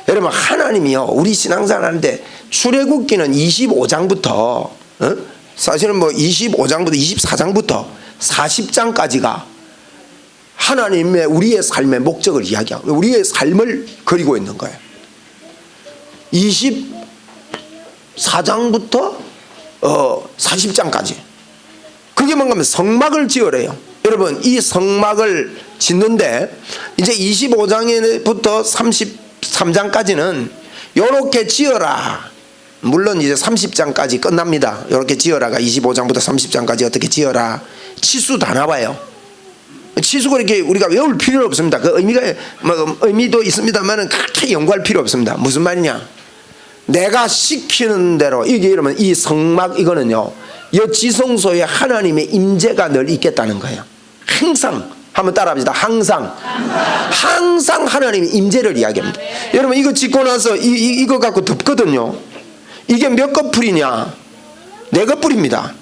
여러분, 하나님이요, 우리 신앙생활 하는데 출애굽기는 25장부터 사실은 뭐 25장부터 24장부터 40장까지가 하나님의 우리의 삶의 목적을 이야기하고 우리의 삶을 그리고 있는 거예요. 24장부터 40장까지 그게 뭔가 하면 성막을 지으래요. 여러분, 이 성막을 짓는데 이제 25장부터 33장까지는 요렇게 지어라. 물론 이제 30장까지 끝납니다. 요렇게 지어라가 25장부터 30장까지 어떻게 지어라. 치수 다 나와요. 치수가 이렇게 우리가 외울 필요는 없습니다. 그 의미도 있습니다만은 그렇게 연구할 필요 없습니다. 무슨 말이냐? 내가 시키는 대로, 이게 이러면 이 성막 이거는요, 이 지성소에 하나님의 임재가 늘 있겠다는 거예요. 항상. 한번 따라합시다. 항상 하나님의 임재를 이야기합니다. 여러분, 이거 짓고 나서 이거 갖고 덮거든요. 이게 몇 겉풀이냐? 4겉풀입니다.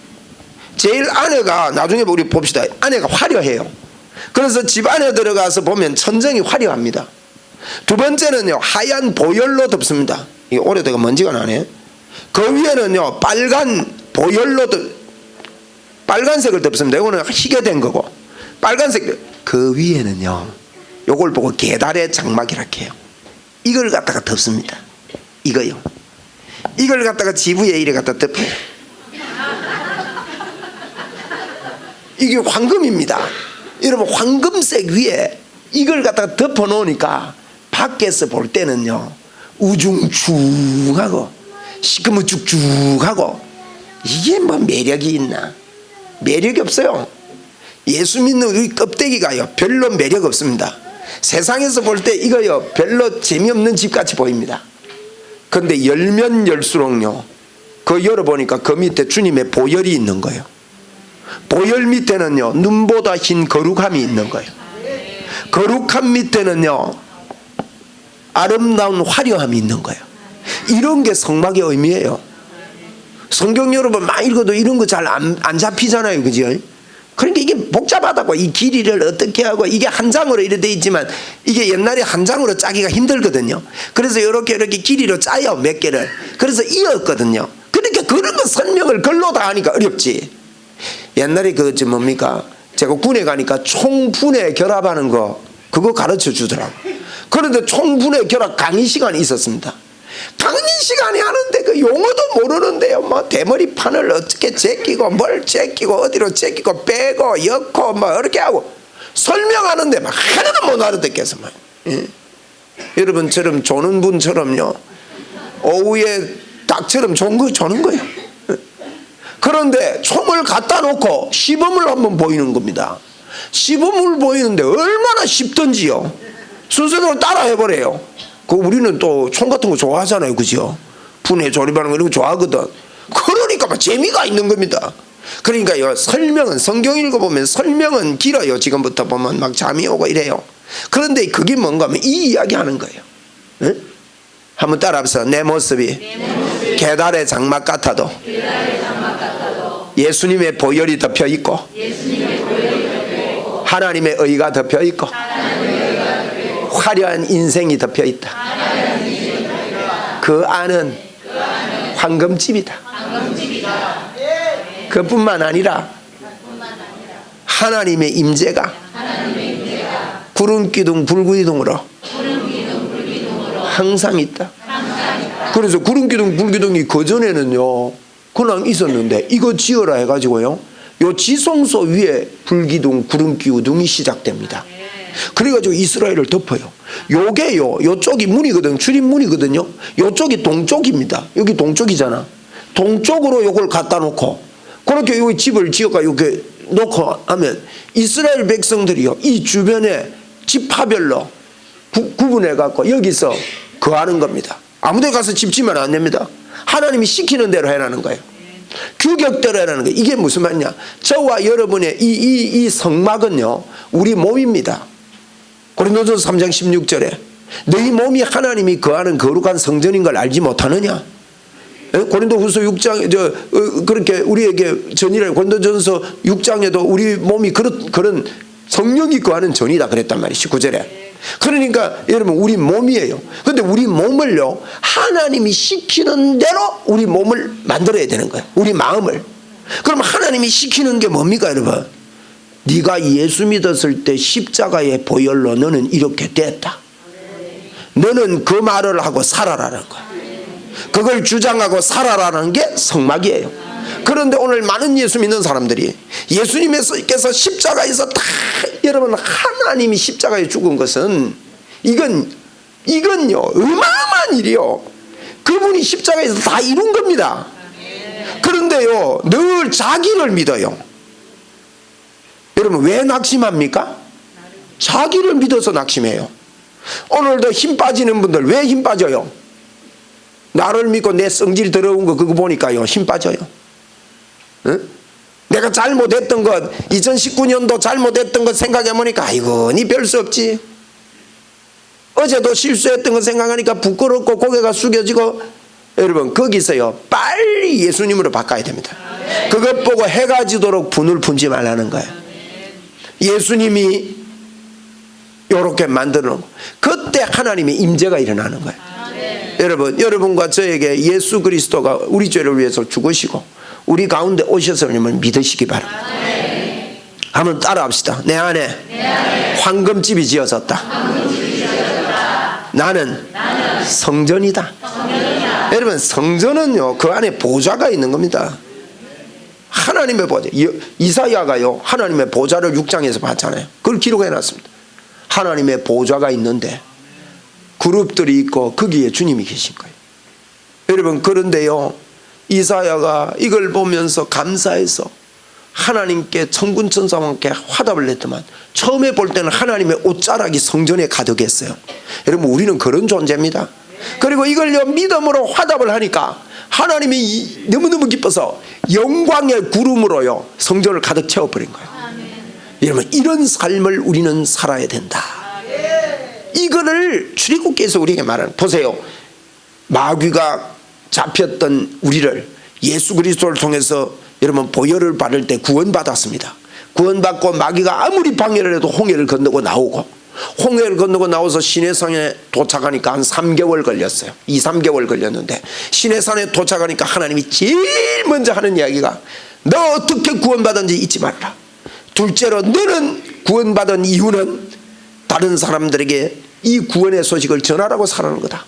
제일 안에가, 나중에 우리 봅시다. 안에가 화려해요. 그래서 집 안에 들어가서 보면 천정이 화려합니다. 두 번째는요, 하얀 보혈로 덮습니다. 이게 오래돼가 먼지가 나네. 그 위에는요, 빨간 보혈로 빨간색을 덮습니다. 이거는 희게 된 거고, 빨간색. 그 위에는요, 요걸 보고 계달의 장막이라고 해요. 이걸 갖다가 덮습니다. 이거요. 이걸 갖다가 집 위에 이래 갖다 덮어요. 이게 황금입니다. 여러분, 황금색 위에 이걸 갖다가 덮어 놓으니까 밖에서 볼 때는요, 우중충하고 시커멓쭉쭉하고, 이게 뭐 매력이 있나? 매력이 없어요. 예수 믿는 우리 껍데기가요, 별로 매력 없습니다. 세상에서 볼 때 이거요, 별로 재미없는 집같이 보입니다. 그런데 열면 열수록요, 그 열어보니까 그 밑에 주님의 보혈이 있는 거예요. 보혈 밑에는요, 눈보다 흰 거룩함이 있는 거예요. 거룩함 밑에는요, 아름다운 화려함이 있는 거예요. 이런 게 성막의 의미예요. 성경 여러분 많이 읽어도 이런 거 잘 안 잡히잖아요. 그죠? 그러니까 이게 복잡하다고. 이 길이를 어떻게 하고, 이게 한 장으로 이렇게 돼 있지만 이게 옛날에 한 장으로 짜기가 힘들거든요. 그래서 이렇게 길이로 짜요, 몇 개를. 그래서 이었거든요. 그러니까 그런 거 설명을 글로 다 하니까 어렵지. 옛날에 뭡니까, 제가 군에 가니까 총분해 결합하는 거 그거 가르쳐 주더라고. 그런데 총분해 결합 강의 시간이 있었습니다. 강의 시간에 하는데 그 용어도 모르는데요, 뭐 대머리판을 어떻게 제끼고 뭘 제끼고 어디로 제끼고 빼고 엮고 뭐 이렇게 하고 설명하는데 막 하나도 못 알아듣겠어. 여러분처럼 조는 분처럼요, 오후에 닭처럼 조는 거예요. 그런데 총을 갖다 놓고 시범을 한번 보이는 겁니다. 시범을 보이는데 얼마나 쉽던지요. 순서대로 따라 해버려요. 우리는 또 총 같은 거 좋아하잖아요. 그죠? 분해 조립하는 거 이런 거 좋아하거든. 그러니까 막 재미가 있는 겁니다. 그러니까요, 설명은, 성경 읽어보면 설명은 길어요. 지금부터 보면 막 잠이 오고 이래요. 그런데 그게 뭔가 하면 이 이야기 하는 거예요. 네? 한번 따라합시다. 내 모습이 계달의 장막 같아도 예수님의 보혈이 덮여 있고 하나님의 의가 덮여 있고 화려한 인생이 덮여 있다. 그 안은 황금집이다. 그뿐만 아니라 하나님의 임재가 구름 기둥 불기둥으로 항상 있다. 그래서 구름 기둥 불기둥이 그 전에는요 그냥 있었는데 이거 지어라 해가지고요, 요 지성소 위에 불기둥 구름 기둥이 시작됩니다. 그래가지고 이스라엘을 덮어요. 요게요, 요쪽이 문이거든, 출입문이거든요. 요쪽이 동쪽입니다. 여기 동쪽이잖아. 동쪽으로 요걸 갖다 놓고 그렇게 여기 집을 지어가 이렇게 놓고 하면 이스라엘 백성들이요, 이 주변에 지파별로 구분해 갖고 여기서 거하는 겁니다. 아무데 가서 집 지면 안 됩니다. 하나님이 시키는 대로 해라는 거예요. 규격대로 해라는 거예요. 이게 무슨 말이냐? 저와 여러분의 이 성막은요, 우리 몸입니다. 고린도전서 3장 16절에 너희 몸이 하나님이 거하는 거룩한 성전인 걸 알지 못하느냐? 고린도후서 6장 그렇게 우리에게 전이래. 고린도전서 6장에도 우리 몸이 그런 성령이 거하는 전이다 그랬단 말이에요. 19절에. 그러니까 여러분 우리 몸이에요. 근데 우리 몸을요 하나님이 시키는 대로 우리 몸을 만들어야 되는 거예요. 우리 마음을. 그럼 하나님이 시키는 게 뭡니까 여러분? 네가 예수 믿었을 때 십자가의 보혈로 너는 이렇게 됐다. 너는 그 말을 하고 살아라는 거야. 그걸 주장하고 살아라는 게 성막이에요. 그런데 오늘 많은 예수 믿는 사람들이 예수님께서 십자가에서 다 여러분 하나님이 십자가에 죽은 것은 이건요 어마어마한 일이요. 그분이 십자가에서 다 이룬 겁니다. 그런데요 늘 자기를 믿어요. 여러분 왜 낙심합니까? 자기를 믿어서 낙심해요. 오늘도 힘 빠지는 분들 왜 힘 빠져요? 나를 믿고 내 성질 더러운 거 그거 보니까요 힘 빠져요. 응? 내가 잘못했던 것 2019년도 잘못했던 것 생각해보니까 아이고 니 별 수 없지. 어제도 실수했던 거 생각하니까 부끄럽고 고개가 숙여지고. 여러분 거기서요 빨리 예수님으로 바꿔야 됩니다. 그것 보고 해가 지도록 분을 품지 말라는 거예요. 예수님이 이렇게 만들어 놓고 그때 하나님의 임재가 일어나는 거예요. 여러분 여러분과 저에게 예수 그리스도가 우리 죄를 위해서 죽으시고 우리 가운데 오셨음을 믿으시기 바랍니다. 한번 따라합시다. 내 안에 황금집이 지어졌다. 나는 성전이다. 여러분 성전은요 그 안에 보좌가 있는 겁니다. 하나님의 보좌. 이사야가요 하나님의 보좌를 6장에서 봤잖아요. 그걸 기록해 놨습니다. 하나님의 보좌가 있는데 그룹들이 있고 거기에 주님이 계신 거예요. 여러분 그런데요 이사야가 이걸 보면서 감사해서 하나님께 천군천사와 함께 화답을 냈더만 처음에 볼 때는 하나님의 옷자락이 성전에 가득했어요. 여러분 우리는 그런 존재입니다. 그리고 이걸 믿음으로 화답을 하니까 하나님이 너무너무 기뻐서 영광의 구름으로요 성전을 가득 채워버린 거예요. 여러분 이런 삶을 우리는 살아야 된다. 이거를 출애굽기에서 우리에게 말하는. 보세요. 마귀가 잡혔던 우리를 예수 그리스도를 통해서 여러분 보혈을 받을 때 구원받았습니다. 구원받고 마귀가 아무리 방해를 해도 홍해를 건너고 나오고 홍해를 건너고 나와서 시내산에 도착하니까 한 3개월 걸렸어요. 2-3개월 걸렸는데 시내산에 도착하니까 하나님이 제일 먼저 하는 이야기가 너 어떻게 구원받은지 잊지 말라. 둘째로 너는 구원받은 이유는 다른 사람들에게 이 구원의 소식을 전하라고 살아는 거다.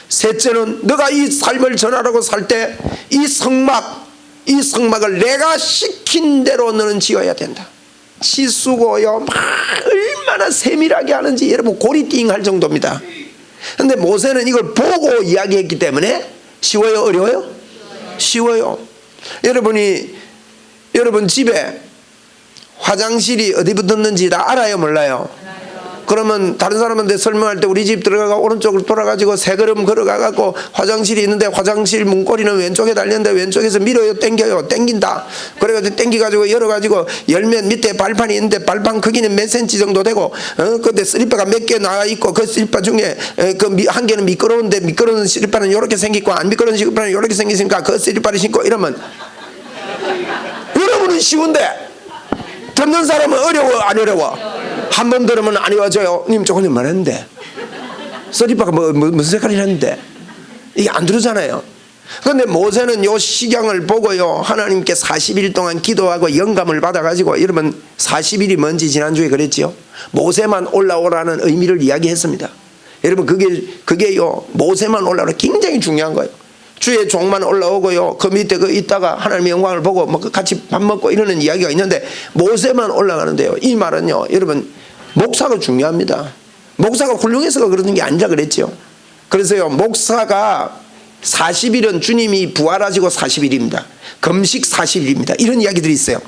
셋째는 너가 이 삶을 전하라고 살 때 이 성막을 내가 시킨 대로 너는 지어야 된다. 치수고요 얼마나 세밀하게 하는지 여러분 고리띵 할 정도입니다. 그런데 모세는 이걸 보고 이야기했기 때문에 쉬워요 어려워요? 쉬워요. 여러분 집에 화장실이 어디 붙었는지 다 알아요 몰라요? 그러면 다른 사람한테 설명할 때 우리 집 들어가가 오른쪽으로 돌아가지고 세 걸음 걸어가갖고 화장실이 있는데 화장실 문고리는 왼쪽에 달렸는데 왼쪽에서 밀어요 당겨요 당긴다. 그래가지고 당기가지고 열어가지고 열면 밑에 발판이 있는데 발판 크기는 몇 센치 정도 되고 근데 슬리퍼가 몇 개 나와 있고 그 슬리퍼 중에 그 한 개는 미끄러운데 미끄러운 슬리퍼는 이렇게 생기고 안 미끄러운 슬리퍼는 이렇게 생기니까 그 슬리퍼를 신고 이러면 여러분은 쉬운데 듣는 사람은 어려워 안 어려워? 한 번 들으면 안 외워져요. 님 조금 말했는데 슬리퍼가 무슨 색깔이라는데 이게 안 들으잖아요. 그런데 모세는 요 식양을 보고요 하나님께 40일 동안 기도하고 영감을 받아가지고 여러분 40일이 뭔지 지난주에 그랬지요. 모세만 올라오라는 의미를 이야기했습니다. 여러분 그게요 모세만 올라오라 굉장히 중요한 거예요. 주의 종만 올라오고요 그 밑에 있다가 하나님의 영광을 보고 같이 밥 먹고 이러는 이야기가 있는데 모세만 올라가는데요 이 말은요 여러분 목사가 중요합니다. 목사가 훌륭해서가 그러는 게 아니라 그랬죠. 그래서요 목사가 40일은 주님이 부활하시고 40일입니다. 금식 40일입니다. 이런 이야기들이 있어요.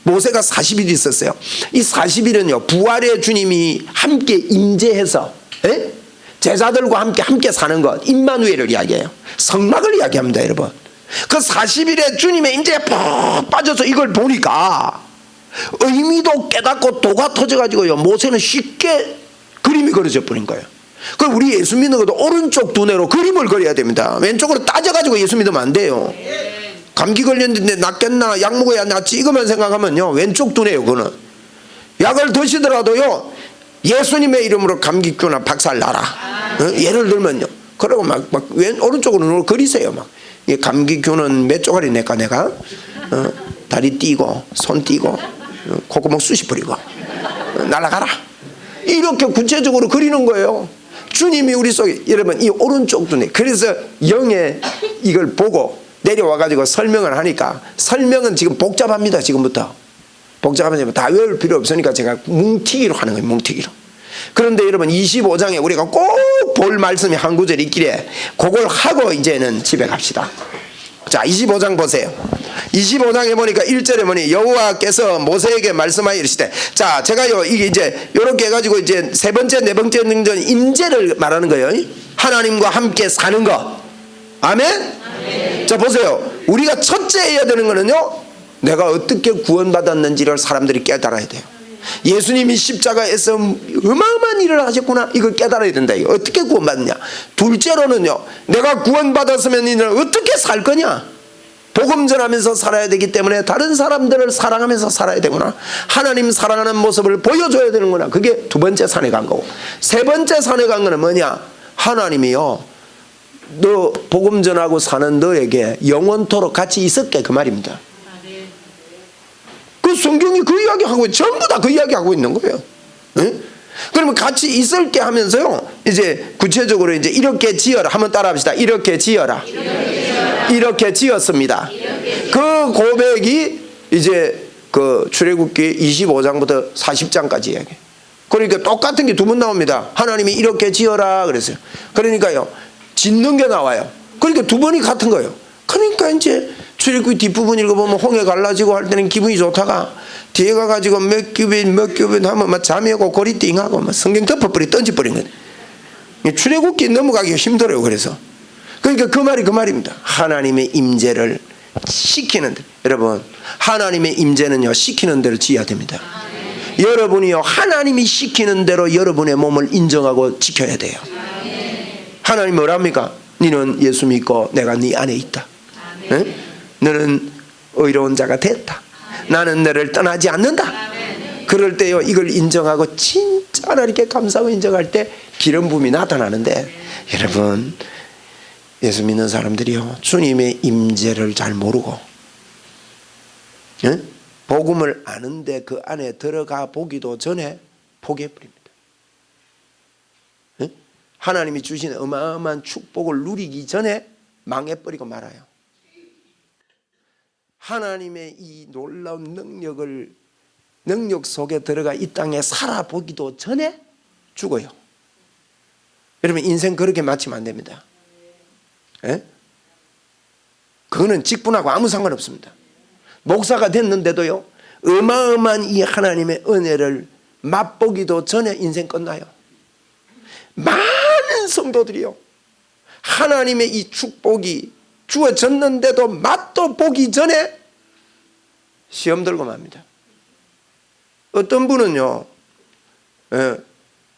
모세가 40일 있었어요. 이 40일은요 부활의 주님이 함께 임재해서 제자들과 함께 사는 것 임마누엘을 이야기해요. 성막을 이야기합니다. 여러분 그 40일에 주님의 임재에 푹 빠져서 이걸 보니까 의미도 깨닫고 도가 터져가지고요 모세는 쉽게 그림이 그려져 버린 거예요. 그럼 우리 예수 믿는 것도 오른쪽 두뇌로 그림을 그려야 됩니다. 왼쪽으로 따져가지고 예수 믿으면 안 돼요. 감기 걸렸는데 낫겠나 약 먹어야 낫지 이것만 생각하면요 왼쪽 두뇌예요. 그거는 약을 드시더라도요 예수님의 이름으로 감기균아 박살나라. 예를 들면요. 그러고 막 왼 오른쪽으로 그리세요. 막 감기균은 몇 조각이 내까 내가 다리 띄고 손 띄고 콧구멍 쑤시 뿌리고 날아가라. 이렇게 구체적으로 그리는 거예요. 주님이 우리 속에 여러분 이 오른쪽도 그래서 영의 이걸 보고 내려와 가지고 설명을 하니까 설명은 지금 복잡합니다. 지금부터 복잡하면 다 외울 필요 없으니까 제가 뭉티기로 하는 거예요. 뭉티기로. 그런데 여러분 25장에 우리가 꼭 볼 말씀이 한 구절 있길래 그걸 하고 이제는 집에 갑시다. 자 25장 보세요. 25장에 보니까 1절에 보니 여호와께서 모세에게 말씀하여 이르시되, 자 제가요 이게 이제 이렇게 해가지고 이제 세 번째 네 번째 능전 임재를 말하는 거예요. 하나님과 함께 사는 거. 아멘? 아멘. 자 보세요. 우리가 첫째 해야 되는 거는요, 내가 어떻게 구원받았는지를 사람들이 깨달아야 돼요. 예수님이 십자가에서 어마어마한 일을 하셨구나, 이걸 깨달아야 된다. 이거 어떻게 구원받느냐. 둘째로는요, 내가 구원받았으면 이는 어떻게 살 거냐. 복음 전하면서 살아야 되기 때문에 다른 사람들을 사랑하면서 살아야 되구나. 하나님 사랑하는 모습을 보여줘야 되는구나. 그게 두 번째 산에 간 거고, 세 번째 산에 간 거는 뭐냐. 하나님이요, 너 복음 전하고 사는 너에게 영원토록 같이 있을게, 그 말입니다. 그 성경이 그 이야기하고 전부 다 그 이야기하고 있는 거예요. 응? 그러면 같이 있을게 하면서요, 이제 구체적으로 이제 이렇게 지어라. 한번 따라합시다. 이렇게 지어라. 이렇게 지었습니다. 그 고백이 이제 그 출애굽기 25장부터 40장까지 이야기. 그러니까 똑같은 게 두 번 나옵니다. 하나님이 이렇게 지어라 그랬어요. 그러니까요, 짓는 게 나와요. 그러니까 두 번이 같은 거예요. 그러니까 이제 출애굽기 뒷부분 읽어보면 홍해 갈라지고 할 때는 기분이 좋다가 뒤에 가가지고 몇 규빗 하면 막 잠이 오고 고리띵하고 막 성경 덮어버리 던져버린 거예요. 출애굽기 넘어가기가 힘들어요. 그래서 그러니까 그 말이 그 말입니다. 하나님의 임재를 시키는 데, 여러분 하나님의 임재는요 시키는 대로 지어야 됩니다. 여러분이요 하나님이 시키는 대로 여러분의 몸을 인정하고 지켜야 돼요. 하나님 뭐랍니까? 너는 예수 믿고 내가 네 안에 있다. 응? 너는 의로운 자가 됐다. 나는 너를 떠나지 않는다. 그럴 때요 이걸 인정하고 진짜 하나님께 감사하고 인정할 때 기름 부음이 나타나는데, 여러분 예수 믿는 사람들이요 주님의 임재를 잘 모르고 응? 복음을 아는데 그 안에 들어가 보기도 전에 포기해버립니다. 응? 하나님이 주신 어마어마한 축복을 누리기 전에 망해버리고 말아요. 하나님의 이 놀라운 능력 속에 들어가 이 땅에 살아보기도 전에 죽어요. 여러분 인생 그렇게 마치면 안 됩니다. 예? 그거는 직분하고 아무 상관없습니다. 목사가 됐는데도요 어마어마한 이 하나님의 은혜를 맛보기도 전에 인생 끝나요. 많은 성도들이요 하나님의 이 축복이 주어졌는데도 맛도 보기 전에 시험 들고 맙니다. 어떤 분은요,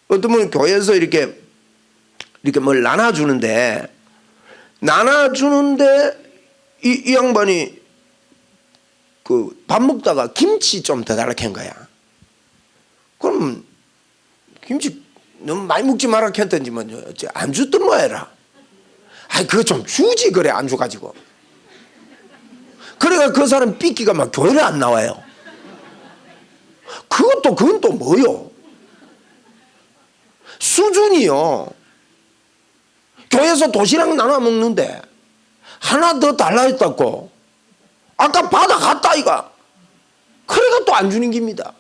어떤 분은 교회에서 이렇게 뭘 나눠주는데 이 양반이 그 밥 먹다가 김치 좀 더 달라고 한 거야. 그럼 김치 너무 많이 먹지 말라 했던지 뭐 안 줬던 뭐해라. 아이 그거 좀 주지 그래 안 줘가지고. 그래가 그 사람 삐끼가 막 교회를 안 나와요. 그건 또 뭐요? 수준이요. 교회에서 도시락 나눠 먹는데 하나 더 달라 했다고 아까 받아갔다 이가. 그래가 또 안 주는 겁니다.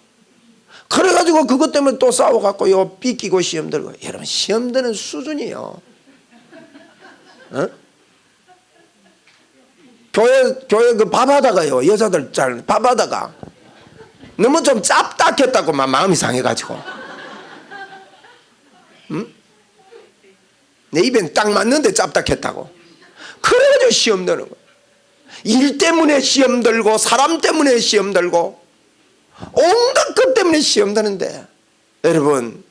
그래가지고 그것 때문에 또 싸워갖고 요 삐끼고 시험 들고. 여러분 시험 드는 수준이요. 어? 교회 그 밥하다가요 여자들 잘 밥하다가 너무 좀 짭딱했다고 막 마음이 상해가지고 응? 내 입엔 딱 맞는데 짭딱했다고. 그래가지고 시험 드는 거예요. 일 때문에 시험 들고 사람 때문에 시험 들고 온갖 것 때문에 시험 드는데, 여러분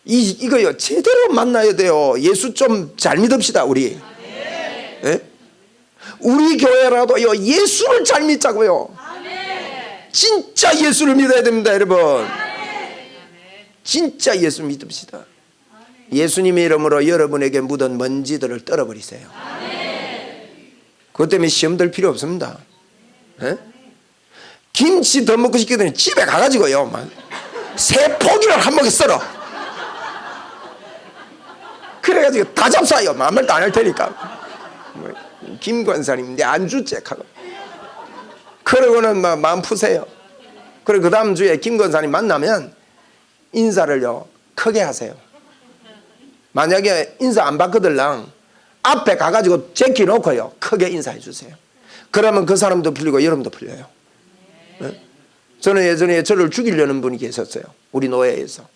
이거요 제대로 만나야 돼요. 예수 좀 잘 믿읍시다 우리. 네? 우리 교회라도요 예수를 잘 믿자고요. 진짜 예수를 믿어야 됩니다 여러분. 진짜 예수 믿읍시다. 예수님의 이름으로 여러분에게 묻은 먼지들을 떨어버리세요. 그것 때문에 시험 들 필요 없습니다. 에? 김치 더 먹고 싶거든요. 집에 가가지고요 막 새 포기를 한 목에 썰어. 그래가지고 다 잡사요. 아무 말도 안 할 테니까. 김 권사님 내 안주 째하고 그러고는 막 마음 푸세요. 그리고 그 다음 주에 김 권사님 만나면 인사를요 크게 하세요. 만약에 인사 안 받거들랑 앞에 가가지고 제끼놓고요 크게 인사해 주세요. 그러면 그 사람도 풀리고 여러분도 풀려요. 네? 저는 예전에 저를 죽이려는 분이 계셨어요. 우리 노예에서.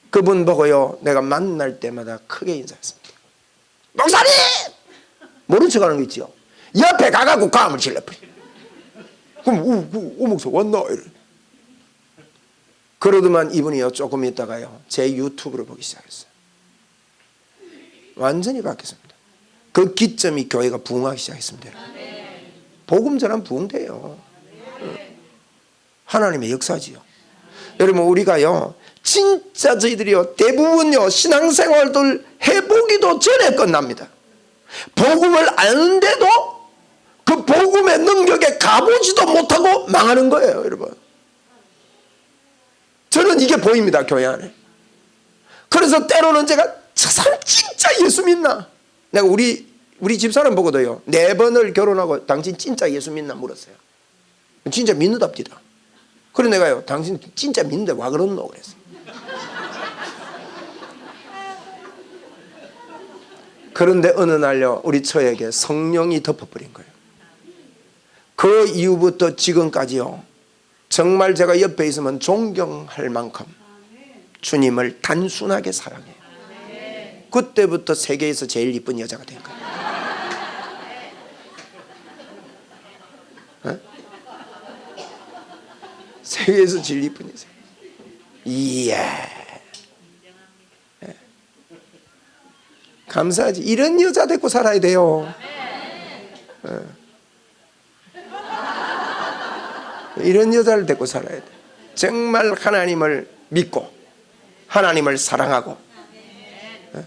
그분 보고요 내가 만날 때마다 크게 인사했습니다. 목사님! 모른 척하는 거 있죠. 옆에 가가지고 감을 질러버려. 그럼 목사 왔나? 이래. 그러더만 이분이요 조금 있다가요 제 유튜브를 보기 시작했어요. 완전히 바뀌었습니다. 그 기점이 교회가 부흥하기 시작했습니다. 복음 전하면 부흥돼요. 하나님의 역사지요. 여러분 우리가요 진짜 저희들이요 대부분요 신앙생활들 해보기도 전에 끝납니다. 복음을 아는데도 그 복음의 능력에 가보지도 못하고 망하는 거예요. 여러분 저는 이게 보입니다. 교회 안에. 그래서 때로는 제가 저 사람 진짜 예수 믿나? 내가 우리 집사람 보고도요 4번을 결혼하고 당신 진짜 예수 믿나 물었어요. 진짜 믿는답니다. 그래 내가요 당신 진짜 믿는데 와 그러노 그랬어요. 그런데 어느 날요 우리 처에게 성령이 덮어버린 거예요. 그 이후부터 지금까지요 정말 제가 옆에 있으면 존경할 만큼 주님을 단순하게 사랑해요. 그때부터 세계에서 제일 이쁜 여자가 된 거예요. 어? 세계에서 제일 이쁜 여자. 이야. 감사하지. 이런 여자 데리고 살아야 돼요. 이런 여자를 데리고 살아야 돼. 정말 하나님을 믿고 하나님을 사랑하고.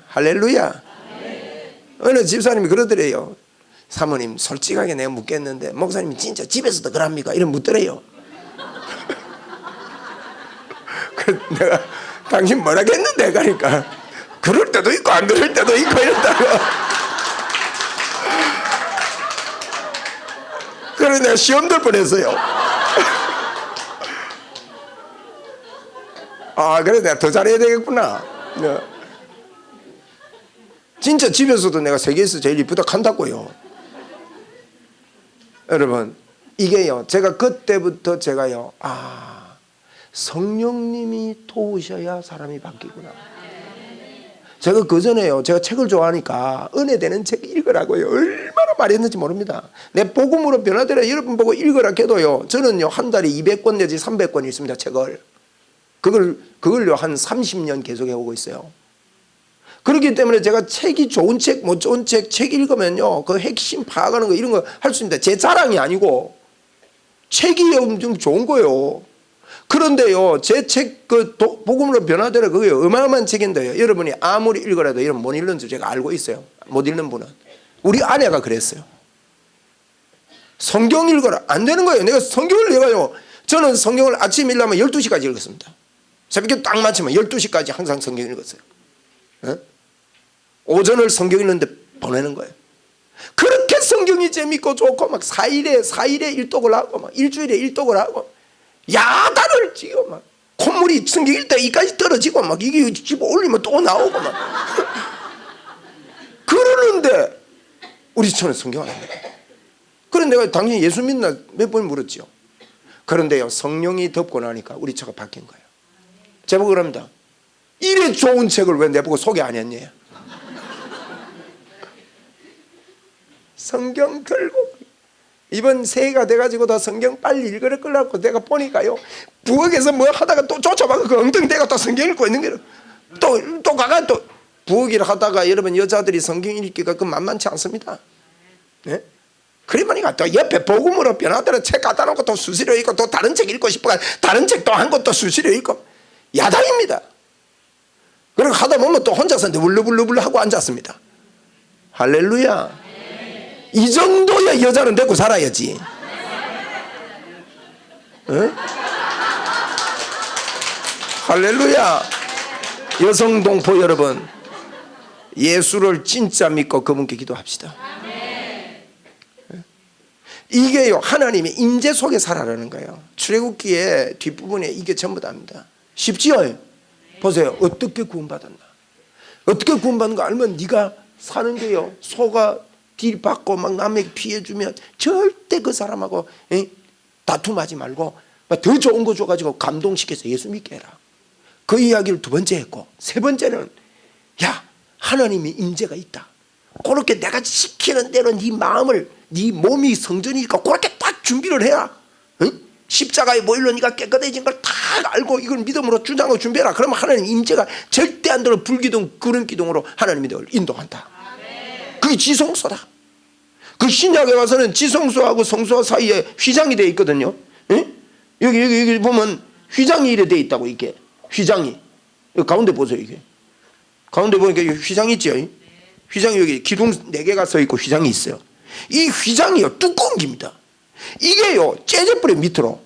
할렐루야. 어느 집사님이 그러더래요. 사모님 솔직하게 내가 묻겠는데 목사님이 진짜 집에서도 그럽니까? 이런 묻더래요. 내가 당신 뭐라 했는데 그러니까 그럴 때도 있고 안 그럴 때도 있고 이랬다고. 그래서 내가 시험 들 뻔했어요. 아 그래 내가 더 잘해야 되겠구나. 진짜 집에서도 내가 세계에서 제일 이쁘다 한다고요. 여러분 이게요 제가 그때부터 제가요 성령님이 도우셔야 사람이 바뀌구나. 제가 그전에요 제가 책을 좋아하니까 은혜되는 책 읽으라고요 얼마나 말했는지 모릅니다. 내 복음으로 변화되라 여러분 보고 읽으라 해도요 저는요 한 달에 200권 내지 300권 읽습니다. 책을 그걸요 한 30년 계속 해오고 있어요. 그렇기 때문에 제가 책이 좋은 책 못 좋은 책 읽으면요 그 핵심 파악하는 거 이런 거 할 수 있는데 제 자랑이 아니고 책이 엄청 좋은 거예요. 그런데요 제 책 그 복음으로 변화되라 그게 어마어마한 책인데요 여러분이 아무리 읽어라도 여러분 못 읽는 줄 제가 알고 있어요. 못 읽는 분은 우리 아내가 그랬어요. 성경 읽어라 안 되는 거예요. 내가 성경을 내가요 저는 성경을 아침 읽으면 12시까지 읽었습니다. 새벽에 딱 맞추면 12시까지 항상 성경 읽었어요. 오전을 성경 읽는데 보내는 거예요. 그렇게 성경이 재밌고 좋고 막 4일에 일독을 하고 막 일주일에 일독을 하고 야단을 치고 막 콧물이 성경 읽다 이까지 떨어지고 막 이게 집어 올리면 또 나오고 막 그러는데 우리 처는 성경 안 합니다. 그런데 내가 당신이 예수 믿나 몇 번 물었죠. 그런데요 성령이 덮고 나니까 우리 처가 바뀐 거예요. 제보고 그럽니다. 이래 좋은 책을 왜 내보고 소개 안 했니? 성경 들고 이번 새해가 돼가지고 더 성경 빨리 읽을 거라고 내가 보니까요 부엌에서 뭐 하다가 또 쫓아봐서 그 엉덩대가 또 성경 읽고 있는 거예요. 또 가가 또 부엌 일 하다가 여러분 여자들이 성경 읽기가 그 만만치 않습니다. 네? 그래 보니까 또 옆에 복음으로 변화되는 책 갖다 놓고 또 수시로 읽고 또 다른 책 읽고 싶어가 다른 책 또 한 권 또 수시로 읽고 야당입니다. 그리고 하다 보면 또 혼자서 울르불르불 하고 앉았습니다. 할렐루야. 이 정도의 여자는 데리고 살아야지. 응? 할렐루야. 여성 동포 여러분, 예수를 진짜 믿고 그분께 기도합시다. 이게요, 하나님의 임재 속에 살아라는 거예요. 출애굽기의 뒷부분에 이게 전부 다입니다. 쉽지요? 보세요. 어떻게 구원받았나? 어떻게 구원받는 거 알면 네가 사는 게요, 소가 딜 받고 막 남에게 피해주면 절대 그 사람하고 다툼하지 말고 더 좋은 거 줘가지고 감동시켜서 예수 믿게 해라. 그 이야기를 두 번째 했고, 세 번째는 야, 하나님의 임재가 있다. 그렇게 내가 시키는 대로 네 마음을, 네 몸이 성전이니까 그렇게 딱 준비를 해라. 응? 십자가에 모일로 네가 깨끗해진 걸 다 알고 이걸 믿음으로 주장하고 준비해라. 그러면 하나님 임재가 절대 안 들어 불기둥 그런 기둥으로 하나님이 널 인도한다. 그게 지성소다. 그 신약에 와서는 지성소하고 성소 사이에 휘장이 되어 있거든요. 응? 여기 보면 휘장이 이래 되어 있다고. 이게 휘장이 여기 가운데 보세요. 이게 가운데 보니까 휘장이 있죠. 휘장이 여기 기둥 4개가 서 있고 휘장이 있어요. 이 휘장이요, 두꺼운 겁니다. 이게요, 째져버려 밑으로.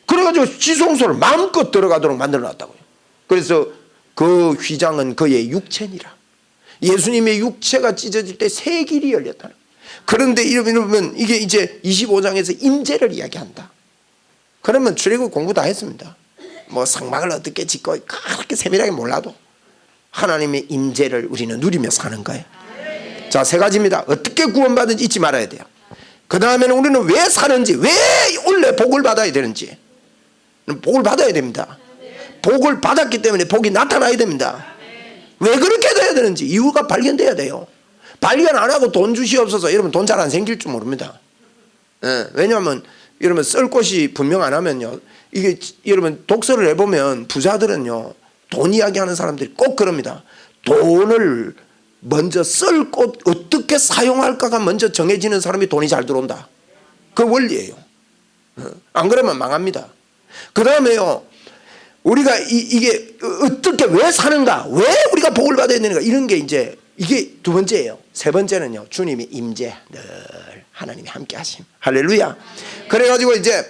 그래가지고 지성소를 마음껏 들어가도록 만들어 놨다고요. 그래서 그 휘장은 그의 육체니라. 예수님의 육체가 찢어질 때 새 길이 열렸다. 그런데 이러면 이게 이제 25장에서 임재를 이야기한다. 그러면 출애굽 공부 다 했습니다. 뭐 성막을 어떻게 짓고 그렇게 세밀하게 몰라도 하나님의 임재를 우리는 누리며 사는 거예요. 자, 3가지입니다. 어떻게 구원받은지 잊지 말아야 돼요. 그 다음에는 우리는 왜 사는지, 왜 원래 복을 받아야 되는지. 복을 받아야 됩니다. 복을 받았기 때문에 복이 나타나야 됩니다. 왜 그렇게 돼야 되는지 이유가 발견돼야 돼요. 발견 안 하고 돈 주시옵소서 여러분 돈 잘 안 생길 줄 모릅니다. 왜냐하면 여러분 쓸 곳이 분명 안 하면요, 이게 여러분 독서를 해보면 부자들은요, 돈 이야기하는 사람들이 꼭 그럽니다. 돈을 먼저 쓸 곳 어떻게 사용할까가 먼저 정해지는 사람이 돈이 잘 들어온다. 그 원리예요. 안 그러면 망합니다. 그 다음에요, 우리가 이게 어떻게 왜 사는가, 왜 우리가 복을 받아야 되는가, 이런 게 이제 이게 두 번째예요. 세 번째는요, 주님의 임재, 늘 하나님이 함께 하심. 할렐루야. 그래가지고 이제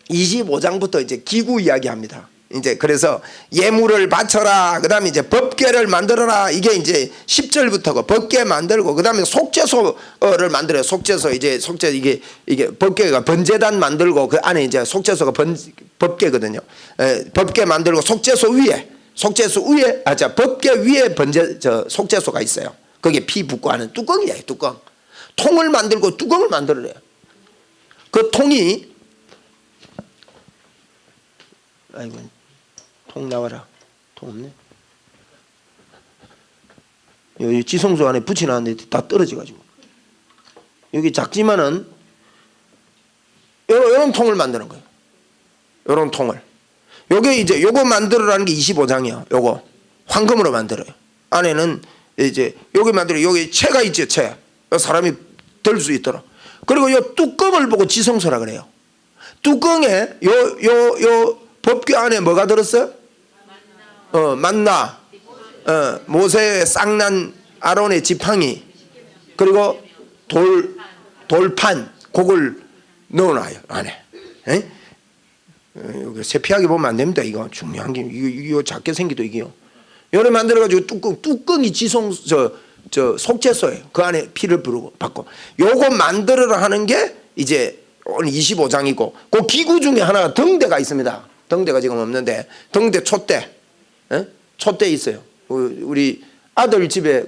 25장부터 이제 기구 이야기합니다. 이제 그래서 예물을 바쳐라, 그 다음에 이제 법궤를 만들어라, 이게 이제 10절부터고 법궤 만들고, 그 다음에 속죄소를 만들어요. 속죄소, 이제 속죄, 이게 법궤가 번제단 만들고, 그 안에 이제 속죄소가 법궤거든요. 법궤 만들고 속죄소 위에 법궤 위에 속죄소가 있어요. 거기에 피 붓고 하는 뚜껑이에요. 뚜껑. 통을 만들고 뚜껑을 만들어요. 그 통이, 아이고, 통 나와라. 통 없네. 여기 지성소 안에 붙여놨는데 다 떨어져가지고. 여기 작지만은 이런 통을 만드는 거예요. 이런 통을. 요게 이제 요거 만들어라는 게 25장이야. 요거 황금으로 만들어요. 안에는 이제 여기 만들어, 여기 채가 있죠. 채. 사람이 들 수 있도록. 그리고 요 뚜껑을 보고 지성소라 그래요. 뚜껑에 요 법궤 안에 뭐가 들었어요? 만나, 모세의 쌍난 아론의 지팡이, 그리고 돌판, 그걸 넣어놔요 안에. 여기 세피하게 보면 안 됩니다. 이거 중요한 게 이거 작게 생기도 이게요. 요래 만들어가지고 뚜껑이 속죄소예요. 그 안에 피를 받고 요거 만들어라 하는 게 이제 오늘 25장이고, 그 기구 중에 하나가 등대가 있습니다. 등대가 지금 없는데 등대 촛대, 촛대 있어요. 우리 아들 집에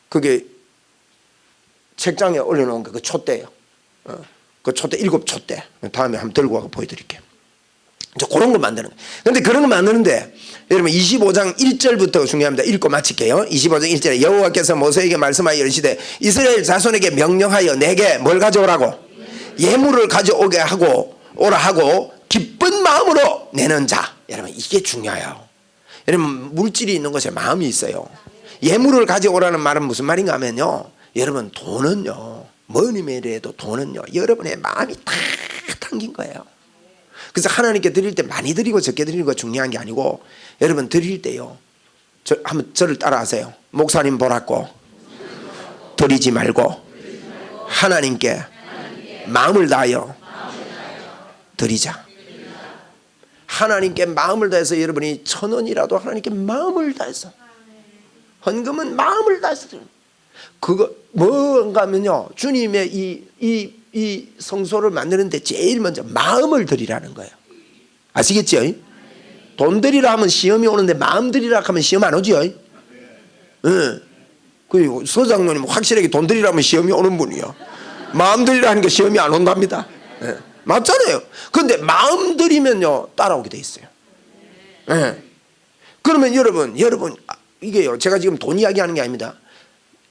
그게 책장에 올려놓은 게 그 촛대예요. 그 촛대 7촛대. 다음에 한번 들고 와서 보여드릴게요. 이제 그런 걸 만드는 거예요. 근데 그런 거 만드는데 여러분 25장 1절부터 중요합니다. 읽고 마칠게요. 25장 1절에 여호와께서 모세에게 말씀하여 이르시되 이스라엘 자손에게 명령하여 내게 뭘 가져오라고? 예물을 가져오게 하고 오라 하고 기쁜 마음으로 내는 자. 여러분 이게 중요해요. 여러분 물질이 있는 것에 마음이 있어요. 예물을 가져오라는 말은 무슨 말인가 하면요, 여러분 돈은요, 뭐니 뭐래도 돈은요 여러분의 마음이 다 담긴 거예요. 그래서 하나님께 드릴 때 많이 드리고 적게 드리는 거 중요한 게 아니고, 여러분 드릴 때요, 한번 저를 따라하세요. 목사님 보라고 드리지 말고 하나님께 마음을 다하여 드리자. 하나님께 마음을 다해서, 여러분이 1,000원이라도 하나님께 마음을 다해서, 헌금은 마음을 다해서 드립니다. 그거 뭔가 하면요, 주님의 이 성소를 만드는데 제일 먼저 마음을 드리라는 거예요. 아시겠죠? 돈 드리라 하면 시험이 오는데 마음 드리라 하면 시험 안 오죠? 그 서장로님 확실하게 돈 드리라 하면 시험이 오는 분이요, 마음 드리라 하는 게 시험이 안 온답니다. 맞잖아요. 그런데 마음 드리면요 따라오게 돼 있어요. 그러면 여러분 이게요, 제가 지금 돈 이야기하는 게 아닙니다.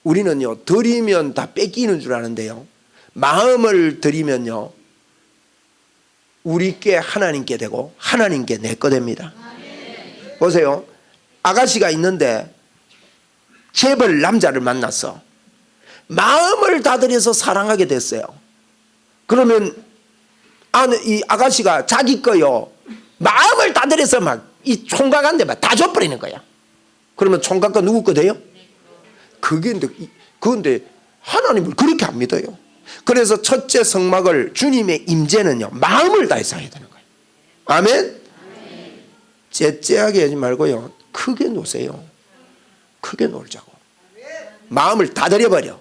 우리는요 드리면 다 뺏기는 줄 아는데요, 마음을 드리면요 우리께 하나님께 되고 하나님께 내 거 됩니다. 보세요. 아가씨가 있는데 재벌 남자를 만났어. 마음을 다 들여서 사랑하게 됐어요. 그러면 이 아가씨가 자기 거요 마음을 다 들여서 막 이 총각한테 막 다 줘버리는 거야. 그러면 총각 거 누구 거 돼요? 그런데 하나님을 그렇게 안 믿어요. 그래서 첫째 성막을, 주님의 임재는요 마음을 다해서 해야 되는 거예요. 아멘. 째째하게 하지 말고요 크게 노세요. 크게 놀자고. 마음을 다 드려버려.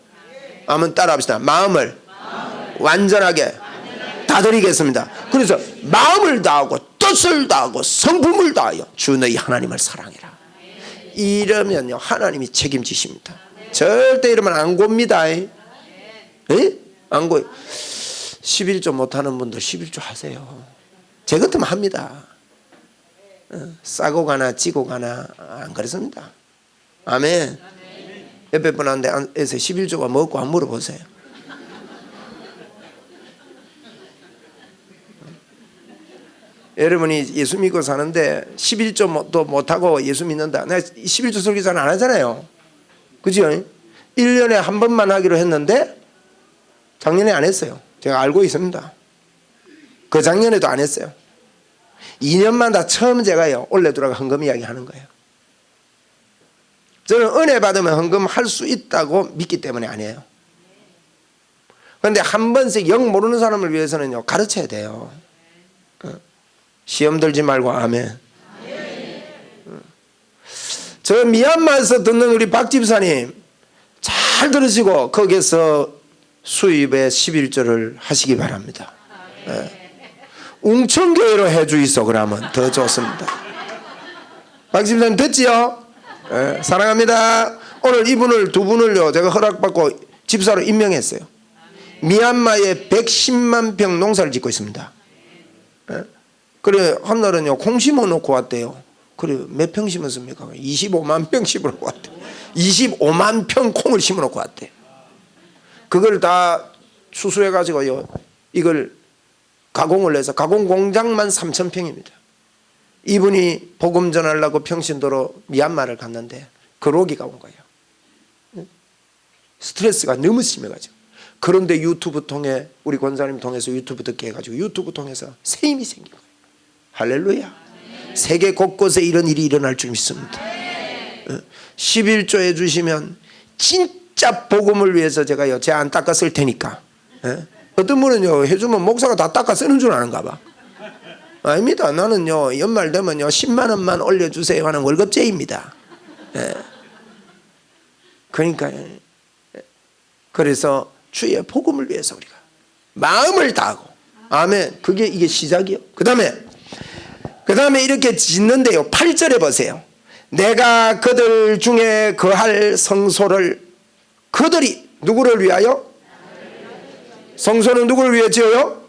한번 따라합시다. 마음을 완전하게 다 드리겠습니다. 그래서 마음을 다하고 뜻을 다하고 성품을 다하여 주 너희 하나님을 사랑해라. 이러면요 하나님이 책임지십니다. 절대 이러면 안 곱니다. 안 고요. 11조 못하는 분들 11조 하세요. 제 같으면 합니다. 싸고 가나 찌고 가나 안 그렇습니다. 아멘. 옆에 분한테서 11조가 먹고 안 물어보세요. 여러분이 예수 믿고 사는데 11조도 못하고 예수 믿는다. 내가 11조 설교는 안 하잖아요. 그죠? 1년에 한 번만 하기로 했는데 작년에 안 했어요. 제가 알고 있습니다. 그 작년에도 안 했어요. 2년마다 처음 제가요 올려두라고 헌금 이야기 하는 거예요. 저는 은혜 받으면 헌금 할 수 있다고 믿기 때문에 안 해요. 그런데 한 번씩 영 모르는 사람을 위해서는요 가르쳐야 돼요. 시험 들지 말고. 아멘. 저 미얀마에서 듣는 우리 박 집사님 잘 들으시고 거기서 수입의 11조를 하시기 바랍니다. 웅천교회로 해주이소. 그러면 더 좋습니다. 박 집사님 됐지요? 사랑합니다. 오늘 이분을 두 분을요 제가 허락받고 집사로 임명했어요. 미얀마에 110만 평 농사를 짓고 있습니다. 그래 한 날은요 콩 심어 놓고 왔대요. 그래 몇 평 심었습니까? 25만 평 심어 놓고 왔대. 25만 평 콩을 심어 놓고 왔대. 그걸 다 수수해 가지고요 이걸 가공을 해서 가공 공장만 3,000평입니다. 이분이 복음 전하려고 평신도로 미얀마를 갔는데 그로기가 온 거예요. 스트레스가 너무 심해가지고. 그런데 유튜브 통해 우리 권사님 통해서 유튜브 듣게 해가지고 유튜브 통해서 새 힘이 생긴 거예요. 할렐루야. 세계 곳곳에 이런 일이 일어날 줄 믿습니다. 11조 해주시면 진짜 복음을 위해서 제가요 제 안 닦아 쓸 테니까. 어떤 분은요 해주면 목사가 다 닦아 쓰는 줄 아는가 봐. 아닙니다. 나는요 연말 되면요 10만 원만 올려주세요 하는 월급제입니다. 그러니까 그래서 주의 복음을 위해서 우리가 마음을 다하고. 아멘. 이게 시작이요. 그 다음에 이렇게 짓는데요 8절에 보세요. 내가 그들 중에 거할 성소를, 그들이 누구를 위하여? 성소는 누구를 위해 지어요?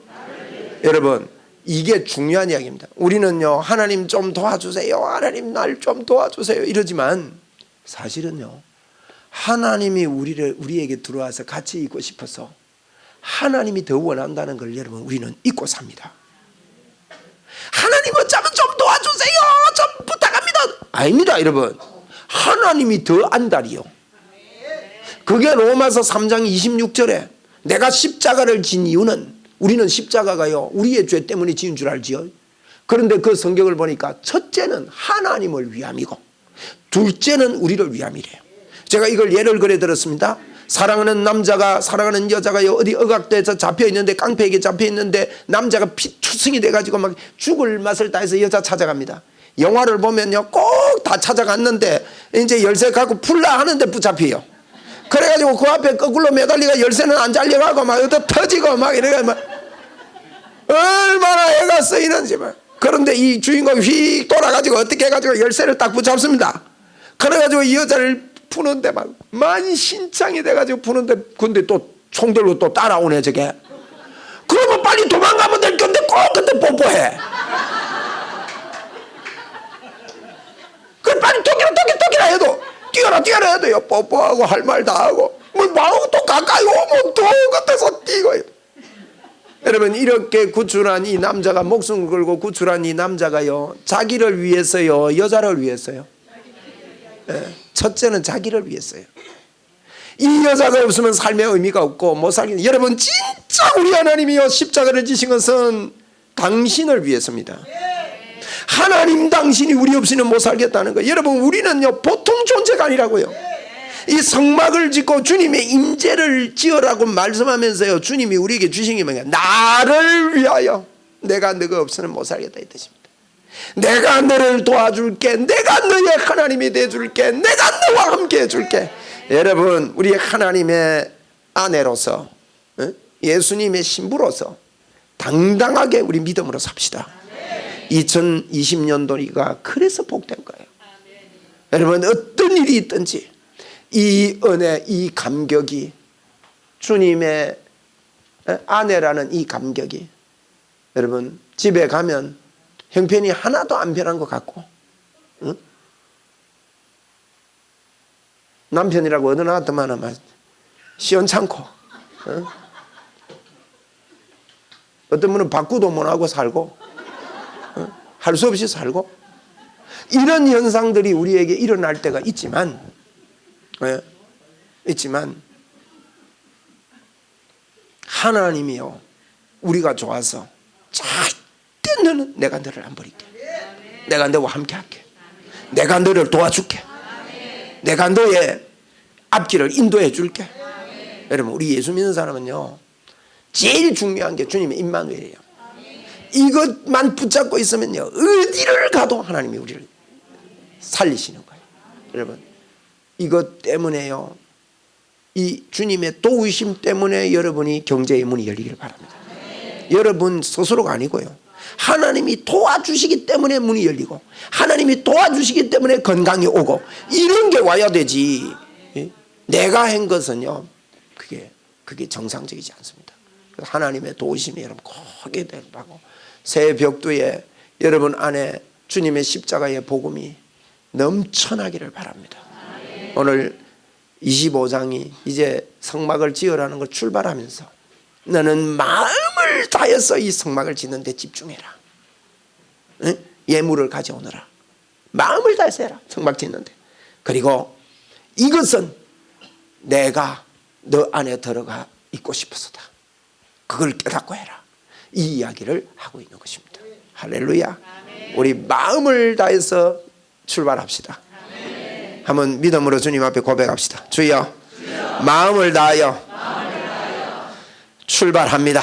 여러분 이게 중요한 이야기입니다. 우리는요 하나님 좀 도와주세요, 하나님 날 좀 도와주세요 이러지만 사실은요 하나님이 우리에게 들어와서 같이 있고 싶어서 하나님이 더 원한다는 걸 여러분 우리는 잊고 삽니다. 하나님 어쩌면 좀 도와주세요 좀 부탁합니다. 아닙니다 여러분. 하나님이 더 안달이요. 그게 로마서 3장 26절에 내가 십자가를 진 이유는, 우리는 십자가가요 우리의 죄 때문에 지은 줄 알지요. 그런데 그 성경을 보니까 첫째는 하나님을 위함이고 둘째는 우리를 위함이래요. 제가 이걸 예를 그래 들었습니다. 사랑하는 남자가 사랑하는 여자가 어디 억압돼서 잡혀 있는데, 깡패에게 잡혀 있는데 남자가 피투성이 돼가지고 막 죽을 맛을 다해서 여자 찾아갑니다. 영화를 보면요 꼭 다 찾아갔는데 이제 열쇠 갖고 풀라 하는데 붙잡혀요. 그래가지고 그 앞에 거꾸로 매달리가 열쇠는 안 잘려가고 막 어디 터지고 막 이래가 막 얼마나 애가 쓰이는지 막. 그런데 이 주인공이 휙 돌아가지고 어떻게 해가지고 열쇠를 딱 붙잡습니다. 그래가지고 이 여자를 푸는데 막 만신창이 돼가지고 푸는데, 근데 또 총 들고 또 따라오네 저게. 그러면 빨리 도망가면 될 건데 꼭 그때 뽀뽀해. 그 빨리 토끼라 해도 뛰어라 해도요 뽀뽀하고 할 말 다 하고 뭐 마음 또 가까이 오면 또 그때서 뛰고. 여러분 이렇게 구출한 이 남자가, 목숨 걸고 구출한 이 남자가요 자기를 위해서요 여자를 위해서요? 첫째는 자기를 위해서요. 이 여자가 없으면 삶의 의미가 없고 못 살겠는. 여러분 진짜 우리 하나님이요 십자가를 지신 것은 당신을 위해서입니다. 하나님 당신이 우리 없이는 못 살겠다는 거예요. 여러분 우리는요 보통 존재가 아니라고요. 이 성막을 짓고 주님의 임재를 지으라고 말씀하면서요 주님이 우리에게 주신 게 뭐냐, 나를 위하여. 내가 너가 없으면 못 살겠다 이 뜻입니다. 내가 너를 도와줄게, 내가 너의 하나님이 돼줄게, 내가 너와 함께 해줄게. 여러분 우리 하나님의 아내로서 예수님의 신부로서 당당하게 우리 믿음으로 삽시다. 2020년도가 그래서 복된 거예요. 여러분 어떤 일이 있든지 이 은혜, 이 감격이, 주님의 아내라는 이 감격이, 여러분 집에 가면 형편이 하나도 안 변한 것 같고, 응? 남편이라고 어디 나왔더만 시원찮고, 응? 어떤 분은 바꾸도 못하고 살고, 응? 할 수 없이 살고, 이런 현상들이 우리에게 일어날 때가 있지만 하나님이요 우리가 좋아서 절대 너는, 내가 너를 안 버릴게, 내가 너와 함께 할게, 내가 너를 도와줄게, 내가 너의 앞길을 인도해 줄게. 여러분 우리 예수 믿는 사람은요 제일 중요한 게 주님의 임마누엘이에요. 이것만 붙잡고 있으면요 어디를 가도 하나님이 우리를 살리시는 거예요. 여러분 이것 때문에요, 이 주님의 도우심 때문에 여러분이 경제의 문이 열리기를 바랍니다. 여러분 스스로가 아니고요, 하나님이 도와주시기 때문에 문이 열리고, 하나님이 도와주시기 때문에 건강이 오고, 이런 게 와야 되지. 내가 한 것은요 그게 정상적이지 않습니다. 하나님의 도우심이 여러분 꼭 하게 되고, 새 벽두에 여러분 안에 주님의 십자가의 복음이 넘쳐나기를 바랍니다. 오늘 25장이 이제 성막을 지으라는 걸 출발하면서 너는 마음을 다해서 이 성막을 짓는 데 집중해라. 응? 예물을 가져오너라. 마음을 다해서 해라. 성막 짓는데. 그리고 이것은 내가 너 안에 들어가 있고 싶어서다. 그걸 깨닫고 해라. 이 이야기를 하고 있는 것입니다. 할렐루야. 우리 마음을 다해서 출발합시다. 한번 믿음으로 주님 앞에 고백합시다. 주여, 마음을 다하여 출발합니다.